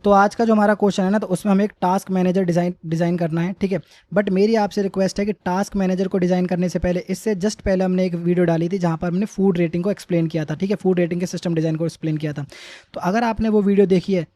तो आज का जो हमारा क्वेश्चन है ना, तो उसमें हमें एक टास्क मैनेजर डिज़ाइन करना है, ठीक है। बट मेरी आपसे रिक्वेस्ट है कि टास्क मैनेजर को डिज़ाइन करने से पहले, इससे जस्ट पहले हमने एक वीडियो डाली थी जहाँ पर हमने फूड रेटिंग को एक्सप्लेन किया था, ठीक है, फूड रेटिंग के सिस्टम डिज़ाइन को एक्सप्लेन किया था। तो अगर आपने वो वीडियो देखी है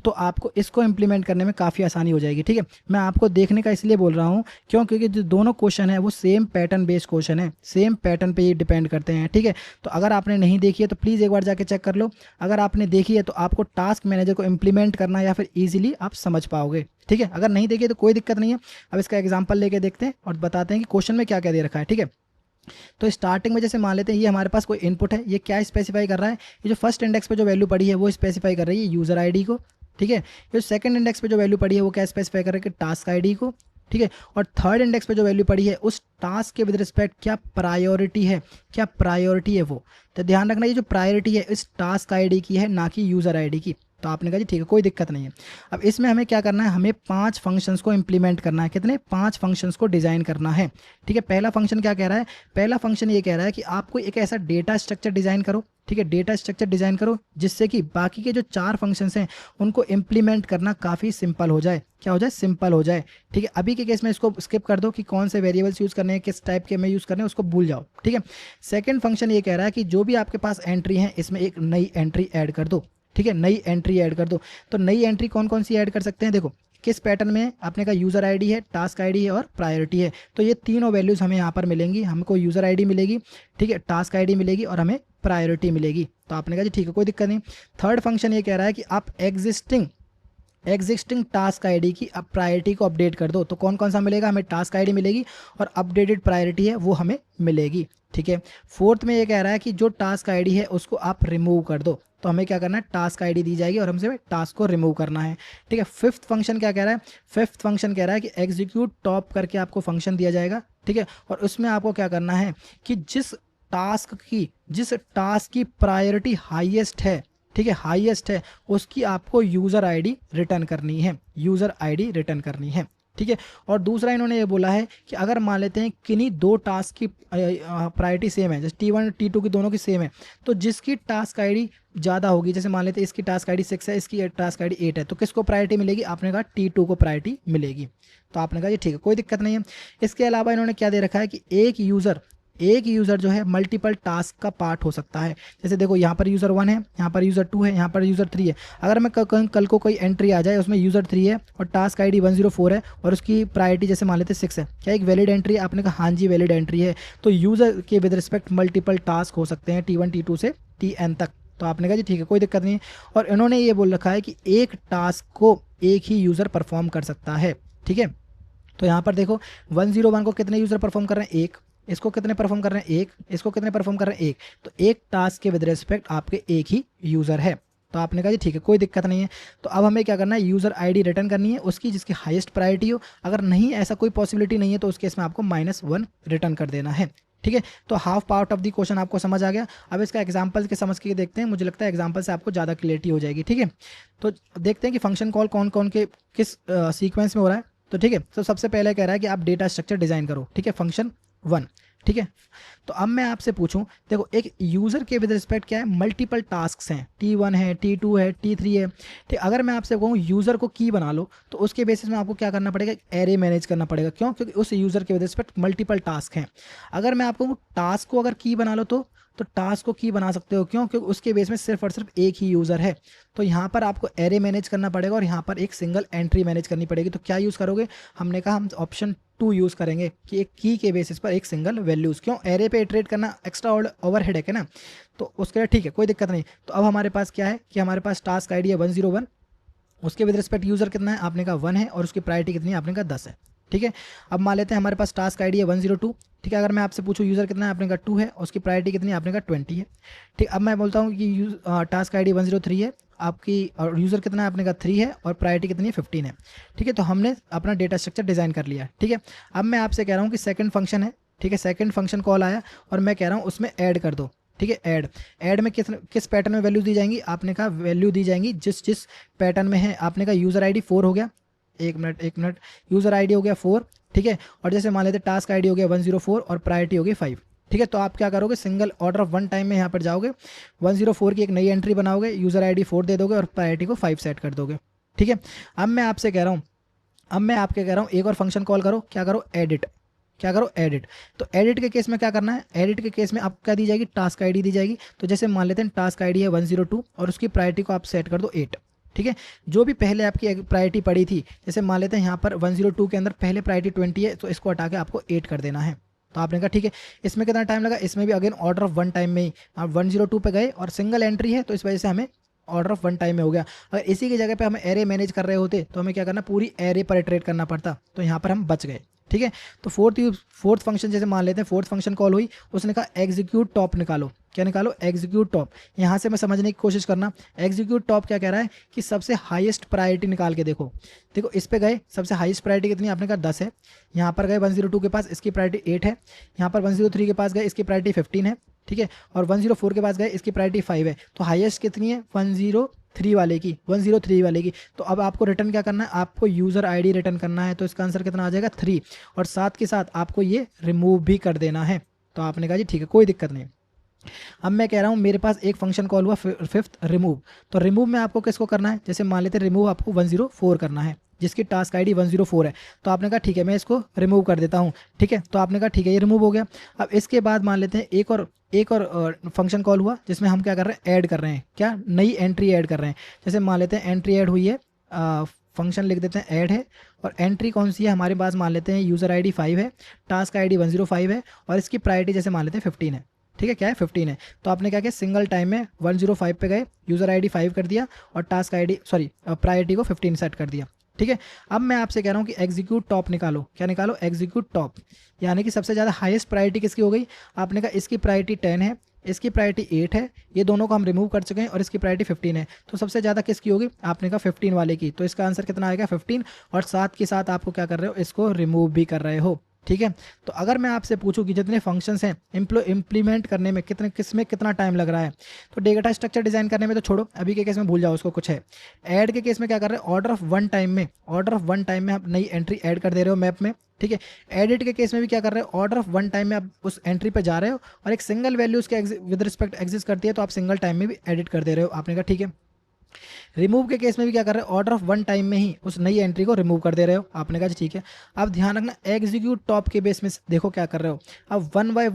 तो आपको इसको इम्प्लीमेंट करने में काफ़ी आसानी हो जाएगी, ठीक है। मैं आपको देखने का इसलिए बोल रहा हूँ क्योंकि जो दोनों क्वेश्चन है वो सेम पैटर्न बेस्ड क्वेश्चन है, सेम पैटर्न पे ये डिपेंड करते हैं, ठीक है। तो अगर आपने नहीं देखी है तो प्लीज़ एक बार जाके चेक कर लो। अगर आपने देखी है तो आपको टास्क मैनेजर को इम्प्लीमेंट करना या फिर ईजिली आप समझ पाओगे, ठीक है। अगर नहीं देखी है तो कोई दिक्कत नहीं है। अब इसका एग्जाम्पल लेके देखते हैं और बताते हैं कि क्वेश्चन में क्या क्या दे रखा है, ठीक है। तो स्टार्टिंग में जैसे मान लेते हैं ये हमारे पास कोई इनपुट है, ये क्या स्पेसिफाई कर रहा है, ये जो फर्स्ट इंडेक्स पे जो वैल्यू पड़ी है वो स्पेसिफाई कर रही है यूज़र आईडी को, ठीक है। ये सेकंड इंडेक्स पे जो वैल्यू पड़ी है वो क्या स्पेसिफाई कर रहा है कि टास्क आईडी को, ठीक है। और थर्ड इंडेक्स पे जो वैल्यू पड़ी है उस टास्क के विद रिस्पेक्ट क्या प्रायोरिटी है, क्या प्रायोरिटी है वो। तो ध्यान रखना ये जो प्रायोरिटी है इस टास्क आईडी की है, ना कि यूज़र आईडी की। तो आपने कहा जी ठीक है, कोई दिक्कत नहीं है। अब इसमें हमें क्या करना है, हमें 5 फंक्शंस को इंप्लीमेंट करना है। कितने? 5 फंक्शंस को डिज़ाइन करना है, ठीक है। पहला फंक्शन क्या कह रहा है, पहला फंक्शन ये कह रहा है कि आपको एक ऐसा डेटा स्ट्रक्चर डिज़ाइन करो, ठीक है, डेटा स्ट्रक्चर डिज़ाइन करो जिससे कि बाकी के जो 4 फंक्शंस हैं उनको इंप्लीमेंट करना काफ़ी सिंपल हो जाए। क्या हो जाए? सिंपल हो जाए, ठीक है। अभी के केस में इसको स्किप कर दो कि कौन से वेरिएबल्स यूज़ करने हैं, किस टाइप के में यूज़ करने हैं, उसको भूल जाओ, ठीक है। सेकंड फंक्शन ये कह रहा है कि जो भी आपके पास एंट्री है इसमें एक नई एंट्री ऐड कर दो, ठीक है, नई एंट्री ऐड कर दो। तो नई एंट्री कौन कौन सी ऐड कर सकते हैं, देखो किस पैटर्न में आपने का यूज़र आईडी है, टास्क आईडी है और प्रायोरिटी है। तो ये तीनों वैल्यूज़ हमें यहाँ पर मिलेंगी, हमको यूज़र आईडी मिलेगी, ठीक है, टास्क आईडी मिलेगी और हमें प्रायोरिटी मिलेगी। तो आपने कहा जी ठीक है, कोई दिक्कत नहीं। थर्ड फंक्शन ये कह रहा है कि आप एग्जिस्टिंग टास्क आईडी की अब प्रायोरिटी को अपडेट कर दो। तो कौन कौन सा मिलेगा, हमें टास्क आईडी मिलेगी और अपडेटेड प्रायोरिटी है वो हमें मिलेगी, ठीक है। फोर्थ में ये कह रहा है कि जो टास्क आईडी है उसको आप रिमूव कर दो। तो हमें क्या करना है, टास्क आईडी दी जाएगी और हमसे टास्क को रिमूव करना है, ठीक है। फिफ्थ फंक्शन क्या कह रहा है, फिफ्थ फंक्शन कह रहा है कि एग्जीक्यूट टॉप करके आपको फंक्शन दिया जाएगा, ठीक है। और उसमें आपको क्या करना है कि जिस टास्क की प्रायोरिटी हाईएस्ट है, ठीक है, हाईएस्ट है, उसकी आपको यूज़र आईडी रिटर्न करनी है, यूज़र आईडी रिटर्न करनी है, ठीक है। और दूसरा इन्होंने ये बोला है कि अगर मान लेते हैं किन्हीं 2 टास्क की प्रायोरिटी सेम है, जैसे T1 T2 की दोनों की सेम है, तो जिसकी टास्क आईडी ज़्यादा होगी, जैसे मान लेते हैं इसकी टास्क आईडी 6 है, इसकी टास्क आईडी 8 है, तो किसको प्रायोरिटी मिलेगी, आपने कहा T2 को प्रायोरिटी मिलेगी। तो आपने कहा जी ठीक है, कोई दिक्कत नहीं है। इसके अलावा इन्होंने क्या दे रखा है कि एक यूज़र जो है मल्टीपल टास्क का पार्ट हो सकता है। जैसे देखो यहाँ पर यूज़र 1 है, यहाँ पर यूज़र 2 है, यहाँ पर यूज़र 3 है। अगर मैं कल को कोई एंट्री आ जाए उसमें यूज़र 3 है और टास्क आईडी 104 है और उसकी प्रायोरिटी जैसे मान लेते 6 है, क्या एक वैलिड एंट्री है? आपने कहा हाँ जी वैलिड एंट्री है। तो यूज़र के विद रिस्पेक्ट मल्टीपल टास्क हो सकते हैं T1 T2 से Tn तक। तो आपने कहा जी ठीक है, कोई दिक्कत नहीं है। और इन्होंने ये बोल रखा है कि एक टास्क को एक ही यूज़र परफॉर्म कर सकता है, ठीक है। तो यहाँ पर देखो 101 को कितने यूज़र परफॉर्म कर रहे हैं, एक। इसको कितने परफॉर्म कर रहे हैं, एक। इसको कितने परफॉर्म कर रहे हैं, एक। तो एक टास्क के विद रिस्पेक्ट आपके एक ही यूज़र है। तो आपने कहा जी ठीक है, कोई दिक्कत नहीं है। तो अब हमें क्या करना है, यूज़र आईडी रिटर्न करनी है उसकी जिसकी हाईएस्ट प्रायोरिटी हो। अगर नहीं, ऐसा कोई पॉसिबिलिटी नहीं है तो उस केस में आपको -1 रिटर्न कर देना है, ठीक है। तो half part of the question आपको समझ आ गया। अब इसका एग्जांपल के समझ के देखते हैं, मुझे लगता है एग्जांपल से आपको ज़्यादा क्लियरिटी हो जाएगी, ठीक है। तो देखते हैं कि फंक्शन कॉल कौन कौन के किस सीक्वेंस में हो रहा है। तो ठीक है, तो सबसे पहले कह रहा है कि आप डेटा स्ट्रक्चर डिज़ाइन करो, ठीक है, फंक्शन 1, ठीक है। तो अब मैं आपसे पूछूं, देखो एक यूज़र के विद रिस्पेक्ट क्या है, मल्टीपल टास्क्स हैं, T1 है, T2 है, T3 है, ठीक। अगर मैं आपसे कहूँ यूज़र को की बना लो तो उसके बेसिस में आपको क्या करना पड़ेगा, एरे मैनेज करना पड़ेगा। क्यों? क्योंकि उस यूज़र के विद रिस्पेक्ट मल्टीपल टास्क हैं। अगर मैं आपको टास्क को अगर की बना लो तो टास्क को की बना सकते हो, क्यों? क्योंकि उसके बेस में सिर्फ और सिर्फ एक ही यूज़र है। तो यहाँ पर आपको एरे मैनेज करना पड़ेगा और यहाँ पर एक सिंगल एंट्री मैनेज करनी पड़ेगी। तो क्या यूज़ करोगे, हमने कहा हम ऑप्शन 2 यूज़ करेंगे कि एक की के बेसिस पर एक सिंगल वैल्यूज़। क्यों? एरे पे इटरेट करना एक्स्ट्रा ओवरहेड है ना, तो उसके लिए ठीक है, कोई दिक्कत नहीं। तो अब हमारे पास क्या है कि हमारे पास टास्क आईडी है 101, उसके विद रिस्पेक्ट यूज़र कितना है, आपने कहा 1 है और उसकी प्रायोरिटी कितनी है, आपने कहा 10 है, ठीक है। अब मान लेते हैं हमारे पास टास्क आईडी है 102, ठीक है। अगर मैं आपसे पूछूं यूज़र कितना है, आपने कहा 2 है और उसकी प्रायोरिटी कितनी है, आपने कहा 20 है, ठीक। अब मैं बोलता हूँ कि टास्क आईडी 103 है आपकी और यूज़र कितना है, आपने कहा 3 है और प्रायोरिटी कितनी है, 15 है, ठीक है। तो हमने अपना डेटा स्ट्रक्चर डिज़ाइन कर लिया, ठीक है। अब मैं आपसे कह रहा हूँ कि सेकंड फंक्शन है, ठीक है, सेकंड फंक्शन कॉल आया और मैं कह रहा हूँ उसमें ऐड कर दो, ठीक है। ऐड में किस पैटर्न में वैल्यू दी जाएंगी, आपने कहा वैल्यू दी जाएंगी जिस पैटर्न में है। आपने कहा यूज़र आईडी 4 हो गया, एक मिनट, यूज़र आईडी हो गया 4, ठीक है। और जैसे मान लेते टास्क आईडी हो गया 104 और प्रायोरिटी हो गई 5, ठीक है। तो आप क्या करोगे, single order of one time में यहाँ पर जाओगे, 104 की एक नई एंट्री बनाओगे, यूज़र आईडी 4 दे दोगे और प्रायोरिटी को 5 सेट कर दोगे, ठीक है। अब मैं आपसे कह रहा हूँ, अब मैं आपके कह रहा हूँ एक और फंक्शन कॉल करो, क्या करो, एडिट, क्या करो, एडिट। तो एडिट के केस में क्या करना है, एडिट के केस में आपको क्या दी जाएगी, टास्क आईडी दी जाएगी। तो जैसे मान लेते हैं टास्क आईडी है 102 और उसकी प्रायोरिटी को आप सेट कर दो 8, ठीक है। जो भी पहले आपकी प्रायोरिटी पड़ी थी, जैसे मान लेते हैं यहाँ पर 102 के अंदर पहले प्रायोरिटी 20 है, तो इसको हटा के आपको 8 कर देना है। तो आपने कहा ठीक है। इसमें कितना टाइम लगा, इसमें भी again order of one time में ही आप 102 पे गए और सिंगल एंट्री है तो इस वजह से हमें ऑर्डर ऑफ वन टाइम में हो गया। अगर इसी की जगह पे हम एरे मैनेज कर रहे होते तो हमें क्या करना, पूरी एरे पर इटरेट करना पड़ता, तो यहाँ पर हम बच गए, ठीक है। तो फोर्थ फंक्शन जैसे मान लेते हैं, फोर्थ फंक्शन कॉल हुई, उसने कहा एग्जीक्यूट टॉप निकालो, क्या निकालो, एग्जीक्यूट टॉप। यहाँ से मैं समझने की कोशिश करना, एग्जीक्यूट टॉप क्या कह रहा है कि सबसे हाईएस्ट प्रायोरिटी निकाल के देखो। देखो इस पे गए, सबसे हाईएस्ट प्रायोरिटी कितनी, आपने कहा 10 है। यहाँ पर गए 102 के पास, इसकी प्रायोरिटी 8 है। यहाँ पर 103 के पास गए, इसकी प्रायोरिटी 15 है, ठीक है। और 104 के पास गए, इसकी प्रायोरिटी 5 है। तो हाईएस्ट कितनी है, 103 वाले की, 103 वाले की। तो अब आपको रिटर्न क्या करना है, आपको यूज़र आईडी रिटर्न करना है। तो इसका आंसर कितना आ जाएगा, 3। और साथ के साथ आपको ये रिमूव भी कर देना है। तो आपने कहा जी ठीक है, कोई दिक्कत नहीं। अब मैं कह रहा हूँ मेरे पास एक फंक्शन कॉल हुआ फिफ्थ, रिमूव। तो रिमूव में आपको किसको करना है, जैसे मान लेते हैं रिमूव आपको 104 करना है, जिसकी टास्क आईडी 104 है। तो आपने कहा ठीक है, मैं इसको रिमूव कर देता हूँ, ठीक है। तो आपने कहा ठीक है, ये रिमूव हो गया। अब इसके बाद मान लेते हैं एक और फंक्शन कॉल हुआ, जिसमें हम क्या कर रहे हैं, ऐड कर रहे हैं, क्या, नई एंट्री ऐड कर रहे हैं। जैसे मान लेते हैं एंट्री ऐड हुई है, फंक्शन लिख देते हैं ऐड है, और एंट्री कौन सी है हमारे पास, मान लेते हैं यूज़र आईडी 5 है, टास्क आईडी 105 है, और इसकी प्रायोरिटी जैसे मान लेते हैं 15 है, ठीक है। क्या है, 15 है। तो आपने क्या किया, सिंगल टाइम में 105 पे गए, यूज़र आईडी 5 कर दिया और टास्क आईडी प्रायोरिटी को 15 सेट कर दिया, ठीक है। अब मैं आपसे कह रहा हूँ कि एग्जीक्यूट टॉप निकालो, क्या निकालो, एग्जीक्यूट टॉप। यानी कि सबसे ज़्यादा हाईएस्ट प्रायोरिटी किसकी हो गई, आपने कहा इसकी प्रायोरिटी 10 है, इसकी प्रायोरिटी 8 है, ये दोनों को हम रिमूव कर चुके हैं, और इसकी प्रायोरिटी 15 है। तो सबसे ज़्यादा किसकी होगी, आपने कहा 15 वाले की। तो इसका आंसर कितना आएगा, 15। और साथ के साथ आपको क्या कर रहे हो, इसको रिमूव भी कर रहे हो, ठीक है। तो अगर मैं आपसे पूछूं कि जितने फंक्शंस हैं इम्प्लीमेंट करने में किसमें कितना टाइम लग रहा है, तो डेटा स्ट्रक्चर डिजाइन करने में तो छोड़ो, अभी के केस में भूल जाओ उसको, कुछ है। ऐड के केस में क्या कर रहे हैं, ऑर्डर ऑफ वन टाइम में आप नई एंट्री ऐड कर दे रहे हो मैप में, ठीक है। एडिट के केस में भी क्या कर रहे हो, ऑर्डर ऑफ वन टाइम में आप उस एंट्री पे जा रहे हो और एक सिंगल वैल्यू उसके विद रिस्पेक्ट एग्जिस्ट करती है, तो आप सिंगल टाइम में भी एडिट कर दे रहे हो। आपने कहा ठीक है। रिमूव के केस में भी क्या कर रहे हो, ऑर्डर ऑफ वन टाइम में ही उस नई एंट्री को रिमूव कर दे रहे हो। आपने कहा ठीक है। अब ध्यान रखना, एग्जीक्यूट टॉप के बेस में देखो क्या कर रहे हो, अब वन बाय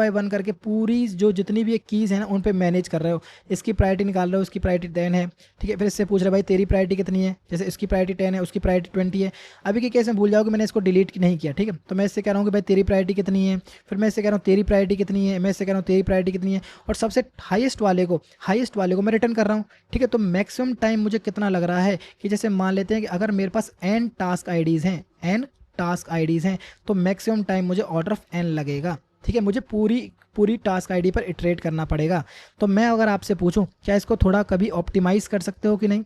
वन करके पूरी जो जितनी भी कीज़ है ना उन पे मैनेज कर रहे हो। इसकी प्रायोरिटी निकाल रहे हो, उसकी प्रायोरिटी 10 है, ठीक है। फिर इससे पूछ रहे भाई तेरी प्रायोरिटी कितनी है, जैसे इसकी प्रायोरिटी 10 है, उसकी प्रायोरिटी 20 है। अभी के केस में भूल जाओ कि मैंने इसको डिलीट नहीं किया, ठीक है। तो मैं इससे कह रहा हूँ कि भाई तेरी प्रायोरिटी कितनी है, फिर मैं इससे कह रहा हूँ तेरी प्रायोरिटी कितनी है, मैं इससे कह रहा हूँ तेरी प्रायोरिटी कितनी है, और सबसे हाईएस्ट वाले को मैं रिटर्न कर रहा हूँ, ठीक है। तो मैक्सिमम टाइम मुझे कितना लग रहा है कि जैसे मान लेते हैं कि अगर मेरे पास n टास्क आईडीज़ हैं तो मैक्सिमम टाइम मुझे ऑर्डर ऑफ n लगेगा, ठीक है। मुझे पूरी टास्क आईडी पर इटरेट करना पड़ेगा। तो मैं अगर आपसे पूछूं क्या इसको थोड़ा कभी ऑप्टिमाइज़ कर सकते हो कि नहीं,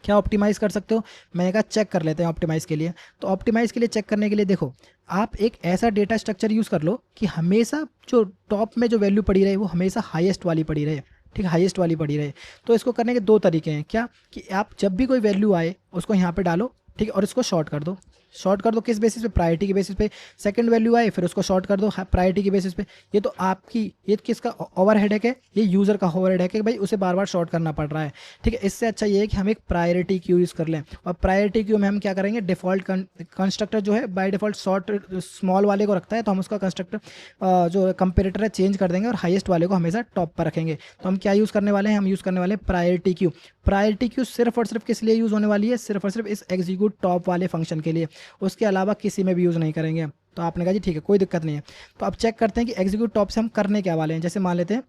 क्या ऑप्टिमाइज़ कर सकते हो, मैंने कहा चेक कर लेते हैं ऑप्टिमाइज़ के लिए। तो ऑप्टिमाइज़ के लिए चेक करने के लिए देखो, आप एक ऐसा डेटा स्ट्रक्चर यूज़ कर लो कि हमेशा जो टॉप में जो वैल्यू पड़ी रहे वो हमेशा हाईएस्ट वाली पड़ी रहे, ठीक है, हाईएस्ट वाली पड़ी रहे। तो इसको करने के दो तरीके हैं, क्या कि आप जब भी कोई वैल्यू आए उसको यहाँ पे डालो, ठीक है, और इसको शॉर्ट कर दो किस बेसिस पे, प्रायोरिटी के बेसिस पे। सेकंड वैल्यू आए फिर उसको शॉर्ट कर दो प्रायोरिटी के बेसिस पे। ये तो आपकी, ये किसका ओवरहेड है, ये यूज़र का ओवरहेड है कि भाई उसे बार बार शॉर्ट करना पड़ रहा है, ठीक है। इससे अच्छा ये है कि हम एक प्रायोरिटी क्यू यूज़ कर लें, और प्रायोरिटी क्यू में हम क्या करेंगे, डिफ़ॉल्ट कंस्ट्रक्टर जो है बाय डिफ़ॉल्ट शॉर्ट स्मॉल वाले को रखता है, तो हम उसका कंस्ट्रक्टर जो कंपेरेटर है चेंज कर देंगे और हाईएस्ट वाले को हमेशा टॉप पर रखेंगे। तो हम क्या यूज़ करने वाले हैं, हम यूज़ करने वाले हैं प्रायोरिटी क्यू। प्रायोरिटी क्यू सिर्फ और सिर्फ किस लिए यूज़ होने वाली है, सिर्फ और सिर्फ इस एग्जीक्यूट टॉप वाले फंक्शन के लिए, उसके अलावा किसी में भी यूज़ नहीं करेंगे। तो आपने कहा जी ठीक है, कोई दिक्कत नहीं है। तो अब चेक करते हैं कि एग्जीक्यूट टॉप से हम करने क्या वाले हैं। जैसे मान लेते हैं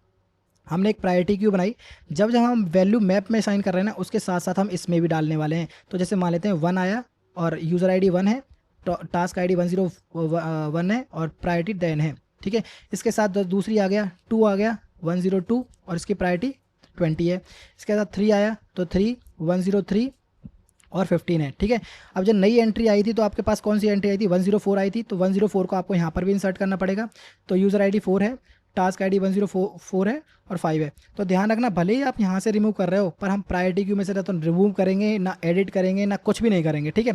हमने एक प्रायोरिटी क्यू बनाई, जब हम वैल्यू मैप में साइन कर रहे हैं ना, उसके साथ साथ हम इसमें भी डालने वाले हैं। तो जैसे मान लेते हैं 1 आया और यूज़र आईडी 1 है, टास्क आईडी 101 है और प्रायोरिटी 10 है, ठीक है। इसके साथ दूसरी आ गया 2 आ गया 102 और इसकी प्रायोरिटी 20 है। इसके साथ 3 आया तो 3 103 और 15 है, ठीक है। अब जब नई एंट्री आई थी तो आपके पास कौन सी एंट्री आई थी, 104 आई थी, तो 104 को आपको यहाँ पर भी इंसर्ट करना पड़ेगा। तो यूज़र आईडी 4 है, टास्क आईडी 104 है और 5 है। तो ध्यान रखना, भले ही आप यहाँ से रिमूव कर रहे हो पर हम प्रायोरिटी क्यू में से तो रिमूव करेंगे ना, एडिट करेंगे ना, कुछ भी नहीं करेंगे, ठीक है।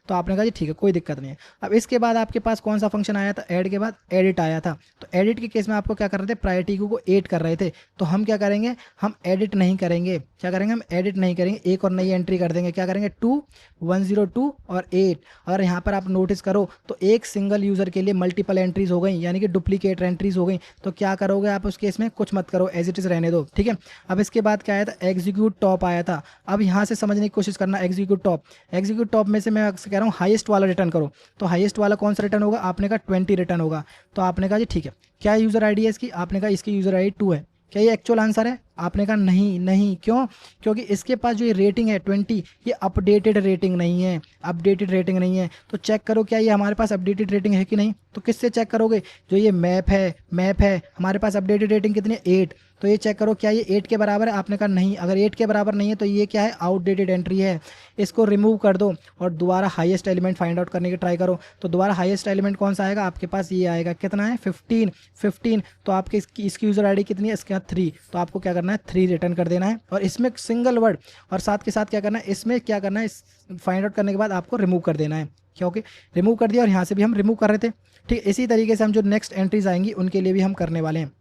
तो आपने कहा जी ठीक है, कोई दिक्कत नहीं है। अब इसके बाद आपके पास कौन सा फंक्शन आया था, ऐड के बाद एडिट आया था। तो एडिट के केस में आपको क्या कर रहे थे, प्रायोरिटी क्यू को ऐड कर रहे थे। तो हम क्या करेंगे, हम एडिट नहीं करेंगे। क्या करेंगे, हम एडिट नहीं करेंगे, एक और नई एंट्री कर देंगे। क्या करेंगे, 2 102 और 8। अगर यहाँ पर आप नोटिस करो तो एक सिंगल यूज़र के लिए मल्टीपल एंट्रीज हो गई, यानी कि डुप्लीकेट एंट्रीज हो गई। तो क्या करोगे आप उस केस में, कुछ मत करो, एज इट इज़ रहने दो, ठीक है। अब इसके बाद क्या आया था, एग्जीक्यूट टॉप आया था। अब यहाँ से समझने की कोशिश करना, एग्जीक्यूट टॉप, एग्जीक्यूट टॉप में से मैं आपसे कह रहा हूँ हाईएस्ट वाला रिटर्न करो। तो हाईएस्ट वाला कौन सा रिटर्न होगा, आपने कहा 20 रिटर्न होगा। तो आपने कहा जी ठीक है, क्या यूज़र आईडी है इसकी, आपने कहा इसकी यूज़र आईडी 2 है। क्या ये एक्चुअल आंसर है, आपने कहा नहीं नहीं, क्यों, क्योंकि इसके पास जो ये रेटिंग है 20, ये अपडेटेड रेटिंग नहीं है, अपडेटेड रेटिंग नहीं है। तो चेक करो क्या ये हमारे पास अपडेटेड रेटिंग है कि नहीं। तो किससे चेक करोगे, जो ये मैप है हमारे पास अपडेटेड रेटिंग कितनी है, 8। तो ये चेक करो क्या ये 8 के बराबर है, आपने कहा नहीं। अगर 8 के बराबर नहीं है तो ये क्या है, आउटडेटेड एंट्री है। इसको रिमूव कर दो और दोबारा हाईएस्ट एलिमेंट फाइंड आउट करने की ट्राई करो। तो दोबारा हाईएस्ट एलिमेंट कौन सा आएगा, आपके पास ये आएगा, कितना है, 15। तो आपके इसकी यूज़र आईडी कितनी है, इसके बाद 3। तो आपको क्या करना है, 3 रिटर्न कर देना है। और इसमें सिंगल वर्ड, और साथ के साथ क्या करना है, इसमें क्या करना है, इस फाइंड आउट करने के बाद आपको रिमूव कर देना है, क्योंकि रिमूव कर दिया और यहाँ से भी हम रिमूव कर रहे थे, ठीक। इसी तरीके से हम जो नेक्स्ट एंट्रीज आएंगी उनके लिए भी हम करने वाले हैं।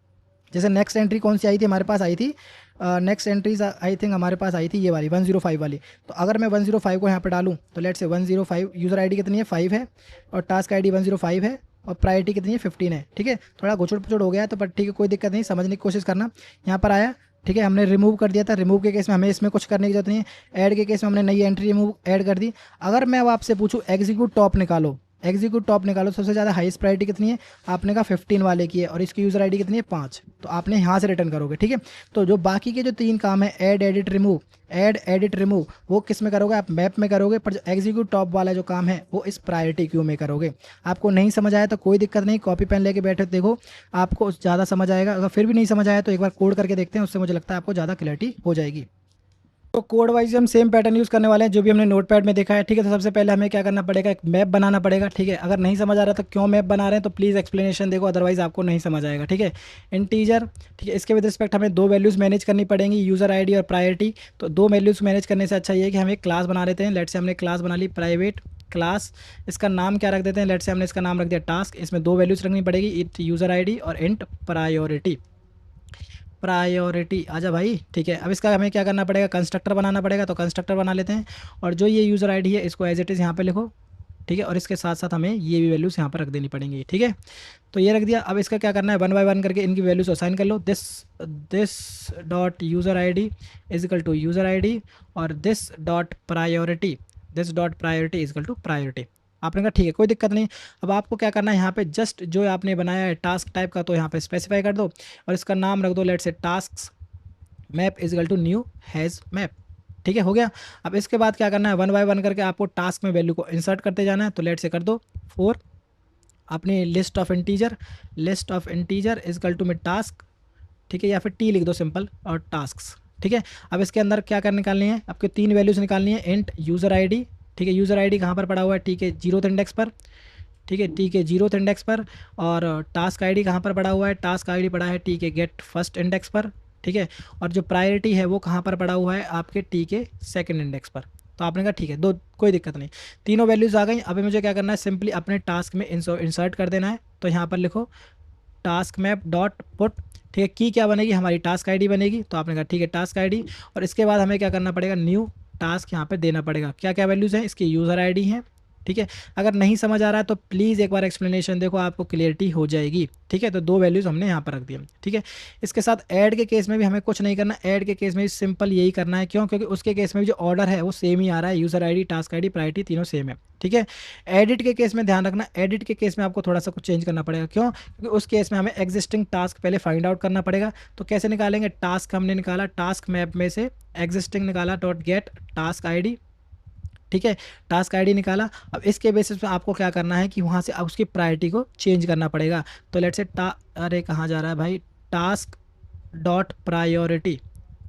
जैसे नेक्स्ट एंट्री कौन सी आई थी हमारे पास, आई थी नेक्स्ट एंट्रीज आई थिंक हमारे पास आई थी ये वाली 105 वाली। तो अगर मैं 105 को यहाँ पर डालूँ तो लेट से 105 यूज़र आईडी कितनी है, 5 है, और टास्क आईडी 105 है, और प्रायोरिटी कितनी है, 15 है, ठीक है। थोड़ा गुचड़ पुचड़ हो गया है तो पर ठीक है, कोई दिक्कत नहीं, समझने की कोशिश करना। यहाँ पर आया, ठीक है, हमने रिमूव कर दिया था। रिमूव के केस में हमें इसमें कुछ करने की जरूरत नहीं है। ऐड के केस में हमने नई एंट्री रिमूव ऐड कर दी। अगर मैं अब आपसे पूछूं एग्जीक्यूट टॉप निकालो, एग्जीक्यूट टॉप निकालो, सबसे ज़्यादा हाईएस्ट प्रायोरिटी कितनी है, आपने कहा 15 वाले की है, और इसकी यूज़र आईडी कितनी है, 5। तो आपने यहाँ से रिटर्न करोगे, ठीक है। तो जो बाकी के जो 3 काम है, add edit remove, add edit remove, वो किस में करोगे, आप मैप में करोगे। पर जो एग्जीक्यूट टॉप वाला जो काम है वो इस प्रायोरिटी क्यू में करोगे। आपको नहीं समझ आया तो कोई दिक्कत नहीं, कॉपी पेन लेके बैठे देखो, आपको ज़्यादा समझ आएगा। अगर फिर भी नहीं समझ आया तो एक बार कोड करके देखते हैं, उससे मुझे लगता है आपको ज़्यादा क्लैरिटी हो जाएगी। तो कोड वाइज हम सेम पैटर्न यूज़ करने वाले हैं जो भी हमने नोटपैड में देखा है, ठीक है। तो सबसे पहले हमें क्या करना पड़ेगा, एक मैप बनाना पड़ेगा, ठीक है। अगर नहीं समझ आ रहा तो क्यों मैप बना रहे हैं तो प्लीज़ एक्सप्लेनेशन देखो, अदरवाइज आपको नहीं समझ आएगा, ठीक है। इंटीजर, ठीक है, इसके विद रिस्पेक्ट हमें 2 वैल्यूज़ मैनेज करनी पड़ेंगी, यूज़र आईडी और प्रायोरिटी। तो 2 वैल्यूज़ मैनेज करने से अच्छा ये है कि हम एक क्लास बना लेते हैं। लेट से हमने क्लास बना ली प्राइवेट क्लास, इसका नाम क्या रख देते हैं, लेट से हमने इसका नाम रख दिया टास्क। इसमें 2 वैल्यूज़ रखनी पड़ेगी, इट यूज़र आईडी और इंट प्रायोरिटी। प्रायोरिटी आजा भाई, ठीक है। अब इसका हमें क्या करना पड़ेगा, कंस्ट्रक्टर बनाना पड़ेगा। तो कंस्ट्रक्टर बना लेते हैं, और जो ये यूज़र आईडी है इसको एज इट इज़ यहाँ पे लिखो, ठीक है। और इसके साथ साथ हमें ये भी वैल्यूज़ यहाँ पर रख देनी पड़ेंगी, ठीक है। तो ये रख दिया। अब इसका क्या करना है, 1 बाय 1 करके इनकी वैल्यूज़ असाइन कर लो। This dot user ID is equal to user ID, और this dot priority is equal to priority. आपने कहा ठीक है, कोई दिक्कत नहीं। अब आपको क्या करना है, यहाँ पे जस्ट जो आपने बनाया है टास्क टाइप का, तो यहाँ पे स्पेसिफाई कर दो और इसका नाम रख दो, लेट से task map is equal to new hashmap, ठीक है, हो गया। अब इसके बाद क्या करना है, 1 बाय 1 करके आपको टास्क में वैल्यू को इंसर्ट करते जाना है। तो लेट से कर दो 4 अपनी list of integer is equal to में टास्क, ठीक है, या फिर टी लिख दो सिंपल, और टास्क, ठीक है। अब इसके अंदर क्या कर निकालनी है, आपको 3 वैल्यूज़ निकालनी है। इंट यूज़र आईडी, ठीक है, यूज़र आईडी कहाँ पर पड़ा हुआ है, टी के 0th इंडेक्स पर, ठीक है, टी के 0th इंडेक्स पर। और टास्क आईडी कहाँ पर पड़ा हुआ है, टास्क आईडी पड़ा है टी के गेट फर्स्ट इंडेक्स पर, ठीक है। और जो प्रायोरिटी है वो कहाँ पर पड़ा हुआ है, आपके टी के 2nd इंडेक्स पर। तो आपने कहा ठीक है, दो कोई दिक्कत नहीं, तीनों वैल्यूज़ आ गई। अभी मुझे क्या करना है, सिंपली अपने टास्क में इंसर्ट कर देना है। तो यहाँ पर लिखो टास्क मैप डॉट पुट, ठीक है, की क्या बनेगी, हमारी टास्क आईडी बनेगी। तो आपने कहा ठीक है, टास्क आईडी, और इसके बाद हमें क्या करना पड़ेगा, न्यू टास्क यहाँ पे देना पड़ेगा। क्या क्या वैल्यूज़ हैं, इसकी यूज़र आईडी है, ठीक है। अगर नहीं समझ आ रहा है तो प्लीज़ एक बार एक्सप्लेनेशन देखो, आपको क्लियरिटी हो जाएगी, ठीक है। तो 2 वैल्यूज़ हमने यहाँ पर रख दिया, ठीक है। इसके साथ ऐड के केस में भी हमें कुछ नहीं करना। ऐड के केस में भी सिंपल यही करना है, क्यों, क्योंकि उसके केस में भी जो ऑर्डर है वो सेम ही आ रहा है, user ID, task ID, priority तीनों सेम है, ठीक है। एडिट के केस में ध्यान रखना, एडिट के केस में आपको थोड़ा सा कुछ चेंज करना पड़ेगा, क्यों, क्योंकि उस केस में हमें एग्जिस्टिंग टास्क पहले फाइंड आउट करना पड़ेगा। तो कैसे निकालेंगे, टास्क हमने निकाला, टास्क मैप में से एग्जिस्टिंग निकाला, डॉट गेट टास्क आईडी, ठीक है, टास्क आईडी निकाला। अब इसके बेसिस पे आपको क्या करना है कि वहाँ से उसकी प्रायोरिटी को चेंज करना पड़ेगा। तो लेट से अरे कहाँ जा रहा है भाई, टास्क डॉट प्रायोरिटी,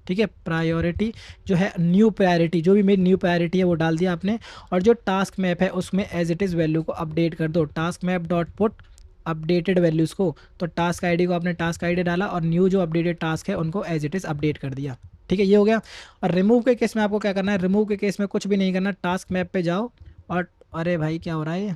ठीक है, प्रायोरिटी जो है न्यू प्रायोरिटी, जो भी मेरी न्यू प्रायोरिटी है वो डाल दिया आपने। और जो टास्क मैप है उसमें एज इट इज़ वैल्यू को अपडेट कर दो, task map dot put updated values को, तो टास्क आईडी को आपने टास्क आईडी डाला और न्यू जो अपडेटेड टास्क है उनको एज इट इज़ अपडेट कर दिया। ठीक है, ये हो गया। और रिमूव के केस में आपको क्या करना है, रिमूव के केस में कुछ भी नहीं करना, टास्क मैप पे जाओ और अरे भाई क्या हो रहा है ये,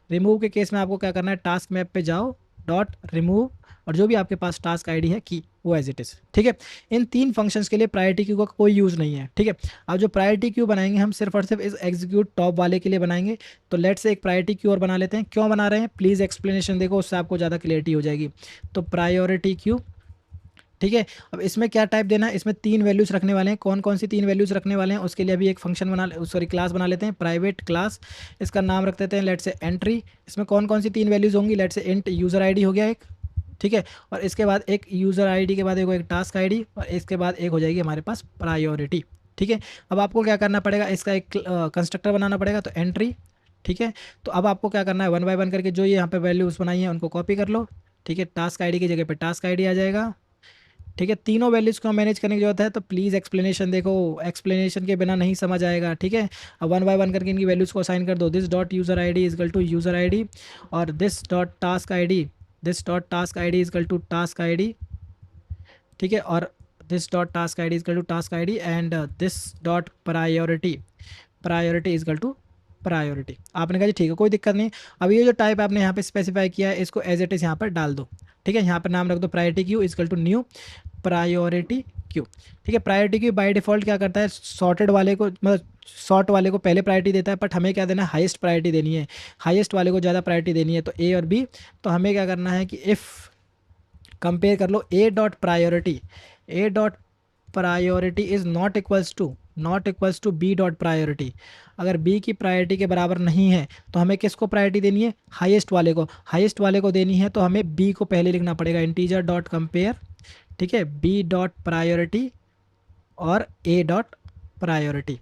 रिमूव के केस में आपको क्या करना है, टास्क मैप पे जाओ, डॉट रिमूव, और जो भी आपके पास टास्क आईडी है की वो एज इट इज़। ठीक है, इन 3 फंक्शंस के लिए प्रायोरिटी क्यू का कोई यूज़ नहीं है। ठीक है, अब जो प्रायोरिटी क्यू बनाएंगे हम सिर्फ और सिर्फ इस एग्जीक्यूट टॉप वाले के लिए बनाएंगे। तो लेट से एक प्रायोरिटी क्यू और बना लेते हैं। क्यों बना रहे हैं, प्लीज़ एक्सप्लेनेशन देखो, उससे आपको ज़्यादा क्लियरिटी हो जाएगी। तो प्रायोरिटी क्यू, ठीक है, अब इसमें क्या टाइप देना है, इसमें 3 वैल्यूज़ रखने वाले हैं। कौन कौन सी 3 वैल्यूज़ रखने वाले हैं उसके लिए अभी एक फंक्शन क्लास बना लेते हैं, प्राइवेट क्लास। इसका नाम रख देते हैं लेट से एंट्री। इसमें कौन कौन सी 3 वैल्यूज़ होंगी, लेट से इंट यूज़र आईडी हो गया एक, ठीक है, और इसके बाद एक यूज़र आईडी के बाद एक टास्क आईडी, और इसके बाद एक हो जाएगी हमारे पास प्रायोरिटी। ठीक है, अब आपको क्या करना पड़ेगा, इसका एक कंस्ट्रक्टर बनाना पड़ेगा, तो एंट्री। ठीक है, तो अब आपको क्या करना है, 1 बाय 1 करके जो ये यहाँ पे वैल्यूज़ बनाई हैं उनको कॉपी कर लो। ठीक है, टास्क आईडी की जगह पे टास्क आईडी आ जाएगा। ठीक है, तीनों वैल्यूज़ को मैनेज करने की जरूरत है, तो प्लीज़ एक्सप्लेनेशन देखो, एक्सप्लेनेशन के बिना नहीं समझ आएगा। ठीक है, अब 1 बाय 1 करके इनकी वैल्यूज़ को असाइन कर दो। This dot user I D is equal to user I D, और this dot task I D, this dot task I D is equal to task I D. ठीक है, और this dot task I D is equal to task I D, and this dot priority, priority is equal to priority. आपने कहा जी ठीक है, कोई दिक्कत नहीं। अब ये जो टाइप आपने यहाँ पे स्पेसिफाई किया है इसको एज इट इज़ यहाँ पर डाल दो। ठीक है, यहाँ पर नाम रख दो priority queue is equal to new priority queue. ठीक है, प्रायोरिटी क्यू बाय डिफ़ॉल्ट क्या करता है, सॉर्टेड वाले को, मतलब सॉर्ट वाले को पहले प्रायोरिटी देता है, बट हमें क्या देना है, हाईएस्ट प्रायोरिटी देनी है, हाईएस्ट वाले को ज़्यादा प्रायोरिटी देनी है, तो ए और बी। तो हमें क्या करना है कि इफ़ कंपेयर कर लो, A dot priority, A dot priority is not equals to B dot priority. अगर बी की प्रायोरिटी के बराबर नहीं है तो हमें किसको प्रायोरिटी देनी है, हाईएस्ट वाले को, हाईएस्ट वाले को देनी है, तो हमें बी को पहले लिखना पड़ेगा, इंटीजर डॉट कंपेयर। ठीक है, बी डॉट प्रायोरिटी और ए डॉट प्रायोरिटी।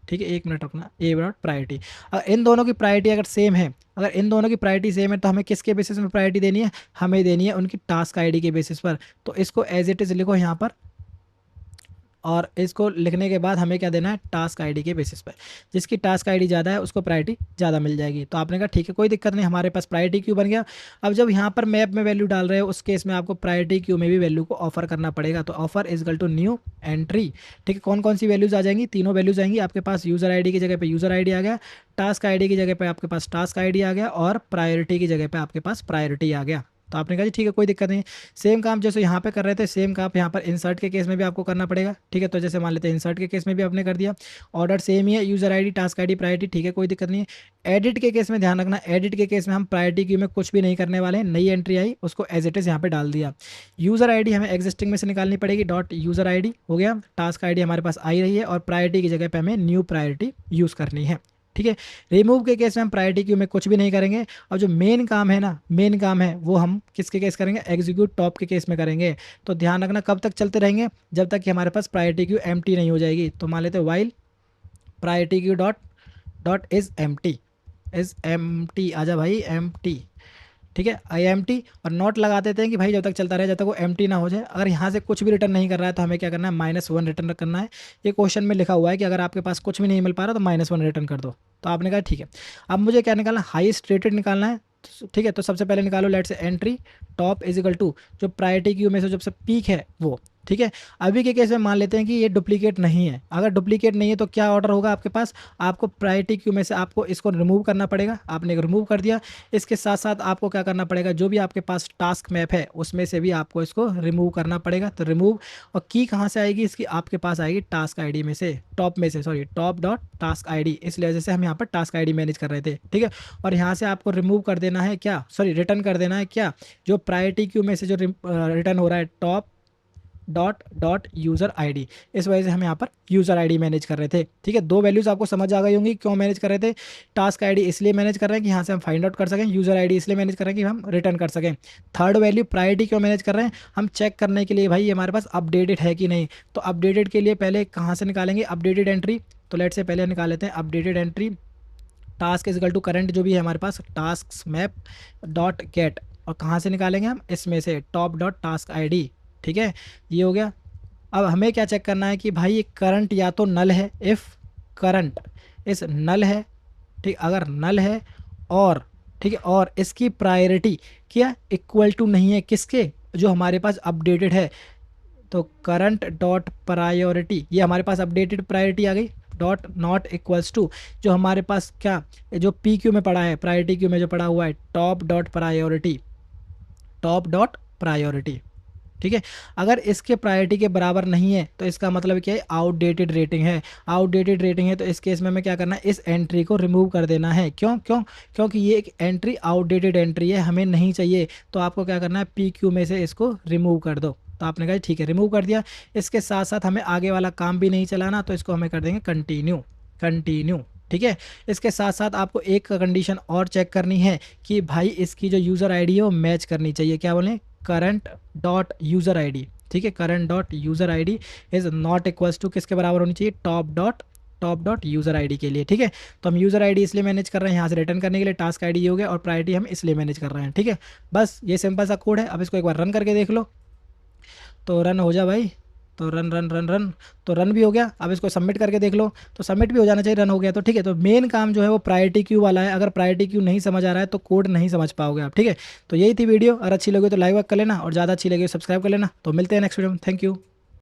ठीक है, 1 मिनट रुकना, ए डॉट प्रायोरिटी। अगर इन दोनों की प्रायोरिटी अगर सेम है, अगर इन दोनों की प्रायोरिटी सेम है तो हमें किसके बेसिस में प्रायोरिटी देनी है, हमें देनी है उनकी टास्क आईडी के बेसिस पर। तो इसको एज इट इज़ लिखो यहाँ पर, और इसको लिखने के बाद हमें क्या देना है, टास्क आईडी के बेसिस पर। जिसकी टास्क आईडी ज़्यादा है उसको प्रायोरिटी ज़्यादा मिल जाएगी। तो आपने कहा ठीक है, कोई दिक्कत नहीं, हमारे पास प्रायोरिटी क्यू बन गया। अब जब यहाँ पर मैप में वैल्यू डाल रहे हो उस केस में आपको प्रायोरिटी क्यू में भी वैल्यू को ऑफर करना पड़ेगा। तो offer is equal to new entry. ठीक है, कौन कौन सी वैल्यूज़ आ जाएंगी, तीनों वैल्यूज़ आएंगी आपके पास। यूज़र आई की जगह पर यूज़र आई आ गया, टास्क आई की जगह पर आपके पास टास्क आई आ गया, और प्रायोरिटी की जगह पर आपके पास प्रायोरिटी आ गया। तो आपने कहा जी ठीक है, कोई दिक्कत नहीं। सेम काम जैसे यहाँ पे कर रहे थे, सेम काम यहाँ पर इंसर्ट के केस में भी आपको करना पड़ेगा। ठीक है, तो जैसे मान लेते हैं इंसर्ट के केस में भी आपने कर दिया, ऑर्डर सेम ही है, user ID task ID priority. ठीक है, कोई दिक्कत नहीं है। एडिट के केस में ध्यान रखना, एडिट के केस में हम प्रायोरिटी क्यू में कुछ भी नहीं करने वाले हैं, नई एंट्री आई उसको एज इट इज़ यहाँ पे डाल दिया। यूज़र आई हमें एग्जिस्टिंग में से निकालनी पड़ेगी, डॉट यूज़र आई हो गया, टास्क आई हमारे पास आई रही है, और प्रायोरिटी की जगह पर हमें न्यू प्रायोरिटी यूज़ करनी है। ठीक है, रिमूव के केस में हम प्रायोरिटी क्यू में कुछ भी नहीं करेंगे। और जो मेन काम है ना, मेन काम है वो हम किसके केस करेंगे, एग्जीक्यूट टॉप के केस में करेंगे। तो ध्यान रखना कब तक चलते रहेंगे, जब तक कि हमारे पास प्रायोरिटी क्यू एम्प्टी नहीं हो जाएगी। तो मान लेते हैं while priority queue dot dot is empty, आजा भाई एम्प्टी। ठीक है, आई एम टी, और नोट लगा देते हैं कि भाई जब तक चलता रहे, जब तक वो एम टी ना हो जाए। अगर यहाँ से कुछ भी रिटर्न नहीं कर रहा है तो हमें क्या करना है, -1 रिटर्न करना है। ये क्वेश्चन में लिखा हुआ है कि अगर आपके पास कुछ भी नहीं मिल पा रहा तो -1 रिटर्न कर दो। तो आपने कहा ठीक है, अब मुझे क्या निकालना, हाईएस्ट रेटेड निकालना है। ठीक है, तो सबसे पहले निकालो लेट से एंट्री टॉप इजिकल टू जो प्रायोरिटी क्यू में से जब से पीक है वो। ठीक है, अभी के केस में मान लेते हैं कि ये डुप्लीकेट नहीं है। अगर डुप्लीकेट नहीं है तो क्या ऑर्डर होगा आपके पास, आपको प्रायोरिटी क्यू में से आपको इसको रिमूव करना पड़ेगा। आपने रिमूव कर दिया, इसके साथ साथ आपको क्या करना पड़ेगा, जो भी आपके पास टास्क मैप है उसमें से भी आपको इसको रिमूव करना पड़ेगा। तो रिमूव, और की कहाँ से आएगी इसकी, आपके पास आएगी टास्क आईडी में से, टॉप में से, sorry top dot task ID, इसलिए वजह से हम यहाँ पर टास्क आईडी मैनेज कर रहे थे। ठीक है, और यहाँ से आपको रिमूव कर देना है क्या, सॉरी रिटर्न कर देना है क्या, जो प्रायोरिटी क्यू में से जो रिटर्न हो रहा है top dot dot user ID. इस वजह से हम यहाँ पर यूज़र आईडी मैनेज कर रहे थे। ठीक है, 2 वैल्यूज़ आपको समझ आ गई होंगी क्यों मैनेज कर रहे थे। टास्क आईडी इसलिए मैनेज कर रहे हैं कि यहाँ से हम फाइंड आउट कर सकें, यूज़र आईडी इसलिए मैनेज कर रहे हैं कि हम रिटर्न कर सकें। थर्ड वैल्यू प्रायोरिटी क्यों मैनेज कर रहे हैं, हम चेक करने के लिए भाई हमारे पास अपडेटेड है कि नहीं। तो अपडेटेड के लिए पहले कहाँ से निकालेंगे, अपडेटेड एंट्री। तो लेट से पहले निकाल लेते हैं updated entry, task is equal to current जो भी है हमारे पास टास्क मैप डॉट गेट, और कहाँ से निकालेंगे हम, इसमें से टॉप डॉट टास्क आईडी। ठीक है, ये हो गया। अब हमें क्या चेक करना है कि भाई ये करंट या तो नल है, इफ़ करंट इस नल है। ठीक, अगर नल है और ठीक है, और इसकी प्रायोरिटी क्या इक्वल टू नहीं है किसके, जो हमारे पास अपडेटेड है। तो करंट डॉट प्रायोरिटी, ये हमारे पास अपडेटेड प्रायोरिटी आ गई, डॉट नॉट इक्वल्स टू जो हमारे पास क्या, जो पी क्यू में पड़ा है, प्रायोरिटी क्यू में जो पड़ा हुआ है, top dot priority, top dot priority. ठीक है, अगर इसके प्रायोरिटी के बराबर नहीं है तो इसका मतलब क्या है, आउटडेटेड रेटिंग है। आउटडेटेड रेटिंग है तो इस केस में हमें क्या करना है, इस एंट्री को रिमूव कर देना है। क्यों क्यों, क्योंकि ये एक एंट्री आउटडेटेड एंट्री है, हमें नहीं चाहिए। तो आपको क्या करना है, पी क्यू में से इसको रिमूव कर दो। तो आपने कहा ठीक है, रिमूव कर दिया। इसके साथ साथ हमें आगे वाला काम भी नहीं चलाना, तो इसको हमें कर देंगे कंटिन्यू, कंटिन्यू। ठीक है, इसके साथ साथ आपको एक कंडीशन और चेक करनी है कि भाई इसकी जो यूज़र आईडी है वो मैच करनी चाहिए। क्या बोलें, करंट डॉट यूज़र आईडी। ठीक है, current dot user ID is not equals to किसके बराबर होनी चाहिए, टॉप डॉट यूज़र आईडी के लिए। ठीक है, तो हम यूज़र आईडी इसलिए मैनेज कर रहे हैं यहाँ से रिटर्न करने के लिए, टास्क आईडी हो गया, और प्रायोरिटी हम इसलिए मैनेज कर रहे हैं। ठीक है, बस ये सिंपल सा कोड है। अब इसको एक बार रन करके देख लो, तो रन हो जा भाई। तो रन रन रन रन, तो रन भी हो गया। अब इसको सबमिट करके देख लो, तो सबमिट भी हो जाना चाहिए, रन हो गया तो। ठीक है, तो मेन काम जो है वो प्रायोरिटी क्यू वाला है। अगर प्रायोरिटी क्यू नहीं समझ आ रहा है तो कोड नहीं समझ पाओगे आप। ठीक है, तो यही थी वीडियो। अगर अच्छी लगी तो लाइक कर लेना, और ज़्यादा अच्छी लगी तो सब्सक्राइब कर लेना। तो मिलते हैं नेक्स्ट वीडियो में। Thank you.